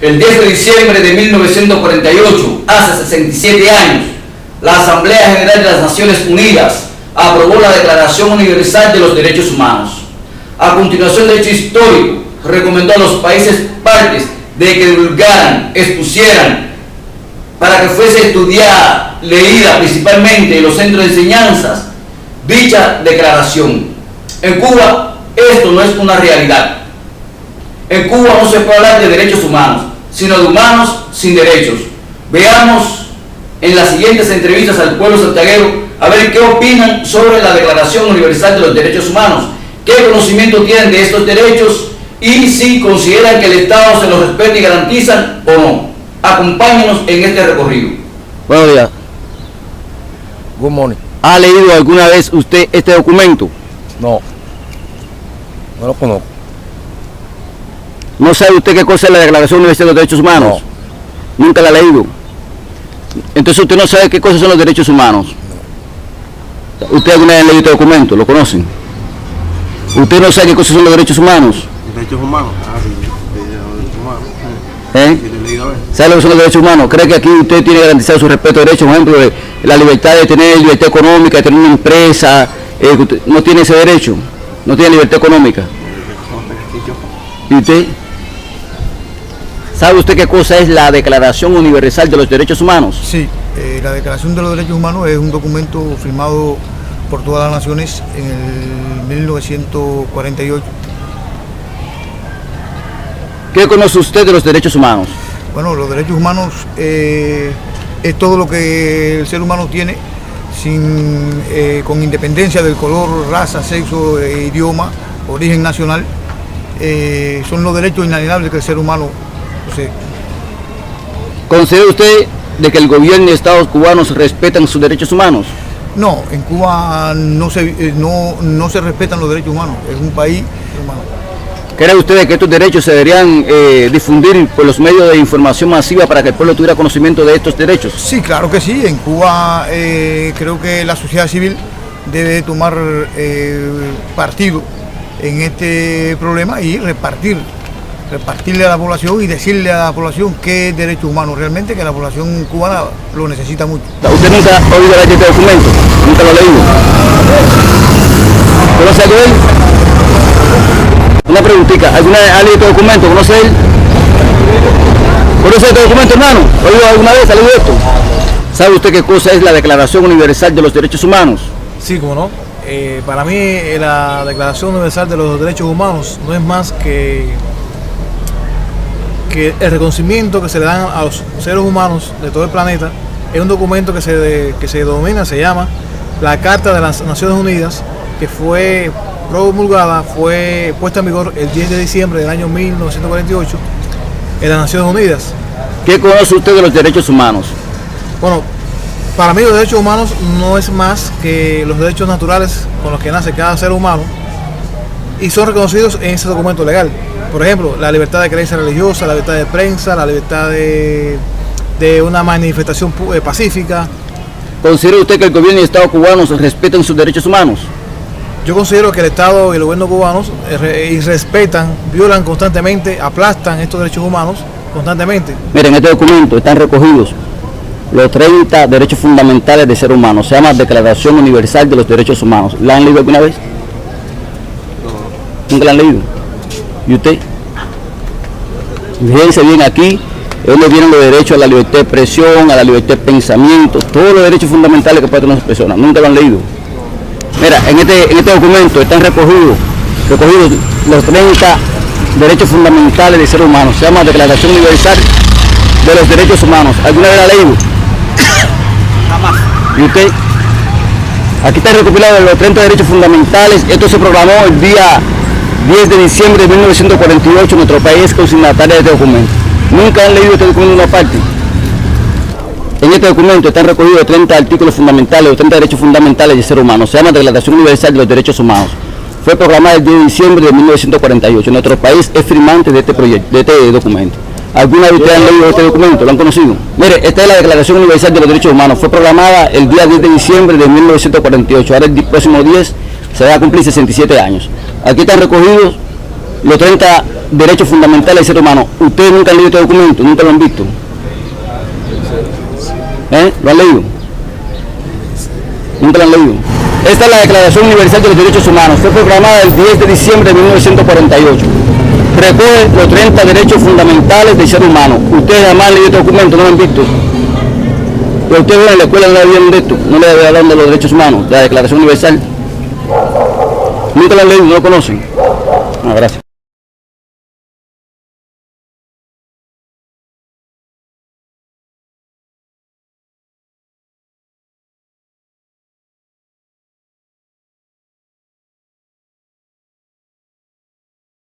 El 10 de diciembre de 1948, hace 67 años, la Asamblea General de las Naciones Unidas aprobó la Declaración Universal de los Derechos Humanos. A continuación del hecho histórico, recomendó a los países partes de que divulgaran, expusieran, para que fuese estudiada, leída principalmente en los centros de enseñanzas, dicha declaración. En Cuba esto no es una realidad. En Cuba no se puede hablar de derechos humanos, sino de humanos sin derechos. Veamos en las siguientes entrevistas al pueblo santiaguero a ver qué opinan sobre la Declaración Universal de los Derechos Humanos, qué conocimiento tienen de estos derechos y si consideran que el Estado se los respeta y garantiza o no. Acompáñenos en este recorrido. Buenos días. Good morning. ¿Ha leído alguna vez usted este documento? No, no lo conozco. ¿No sabe usted qué cosa es la Declaración Universal de los Derechos Humanos? No. ¿Nunca la ha leído? Entonces usted no sabe qué cosas son los derechos humanos. ¿Usted alguna vez ha leído este documento? ¿Lo conocen? ¿Usted no sabe qué cosas son los derechos humanos? Derechos humanos. Derechos humanos. ¿Sabe lo que son los derechos humanos? ¿Cree que aquí usted tiene garantizado su respeto a derechos? Por ejemplo, la libertad de tener libertad económica, de tener una empresa. No tiene ese derecho. No tiene libertad económica. ¿Y usted? ¿Sabe usted qué cosa es la Declaración Universal de los Derechos Humanos? Sí, la Declaración de los Derechos Humanos es un documento firmado por todas las naciones en el 1948. ¿Qué conoce usted de los derechos humanos? Bueno, los derechos humanos es todo lo que el ser humano tiene con independencia del color, raza, sexo, idioma, origen nacional. Son los derechos inalienables que el ser humano posee. ¿Considera usted de que el gobierno y estados cubanos respetan sus derechos humanos? No, en Cuba no se respetan los derechos humanos, es un país humano. ¿Cree usted que estos derechos se deberían difundir por los medios de información masiva para que el pueblo tuviera conocimiento de estos derechos? Sí, claro que sí. En Cuba creo que la sociedad civil debe tomar partido en este problema y repartirle a la población y decirle a la población qué es derecho humano realmente, que la población cubana lo necesita mucho. ¿Usted nunca ha oído hablar de este documento? ¿Nunca lo ha leído? ¿Conoce algo de él? Una preguntita, ¿alguna vez ha leído este documento? ¿Conoce él? ¿Conoce este documento, hermano? ¿Ha oído alguna vez? ¿Ha leído esto? ¿Sabe usted qué cosa es la Declaración Universal de los Derechos Humanos? Sí, cómo no. Para mí la Declaración Universal de los Derechos Humanos no es más que el reconocimiento que se le dan a los seres humanos de todo el planeta. Es un documento que se llama la Carta de las Naciones Unidas, que fue promulgada, fue puesta en vigor el 10 de diciembre del año 1948 en las Naciones Unidas. ¿Qué conoce usted de los derechos humanos? Bueno, para mí los derechos humanos no es más que los derechos naturales con los que nace cada ser humano y son reconocidos en ese documento legal. Por ejemplo, la libertad de creencia religiosa, la libertad de prensa, la libertad de una manifestación pacífica. ¿Considera usted que el gobierno y el Estado cubanos respetan sus derechos humanos? Yo considero que el Estado y el gobierno cubanos irrespetan, violan constantemente, aplastan estos derechos humanos constantemente. Miren, en este documento están recogidos los 30 derechos fundamentales del ser humano. Se llama Declaración Universal de los Derechos Humanos. ¿La han leído alguna vez? ¿Nunca la han leído? ¿Y usted? Fíjense bien aquí, es donde vienen los derechos a la libertad de expresión, a la libertad de pensamiento, todos los derechos fundamentales que puede tener una persona. ¿Nunca lo han leído? Mira, en este documento están recogidos los 30 derechos fundamentales del ser humano. Se llama Declaración Universal de los Derechos Humanos. ¿Alguna vez la ha leído? Jamás. ¿Y usted? Aquí está recopilado los 30 derechos fundamentales. Esto se programó el día 10 de diciembre de 1948. Nuestro país es consignatario de este documento. ¿Nunca han leído este documento en una parte? En este documento están recogidos 30 artículos fundamentales, los 30 derechos fundamentales del ser humano. Se llama Declaración Universal de los Derechos Humanos. Fue programada el 10 de diciembre de 1948. Nuestro país es firmante de este proyecto, de este documento. ¿Alguna de ustedes han leído este documento? ¿Lo han conocido? Mire, esta es la Declaración Universal de los Derechos Humanos. Fue programada el día 10 de diciembre de 1948. Ahora el próximo 10 se va a cumplir 67 años. Aquí están recogidos los 30 derechos fundamentales del ser humano. Ustedes nunca han leído este documento, nunca lo han visto. ¿Lo han leído? Nunca lo han leído. Esta es la Declaración Universal de los Derechos Humanos. Fue proclamada el 10 de diciembre de 1948. Recoge los 30 derechos fundamentales del ser humano. Ustedes jamás han leído este documento, no lo han visto. Pero ustedes en la escuela no le vieron de esto, no le hablaron de los derechos humanos, de la Declaración Universal. Nunca lo han leído, no lo conocen. Gracias.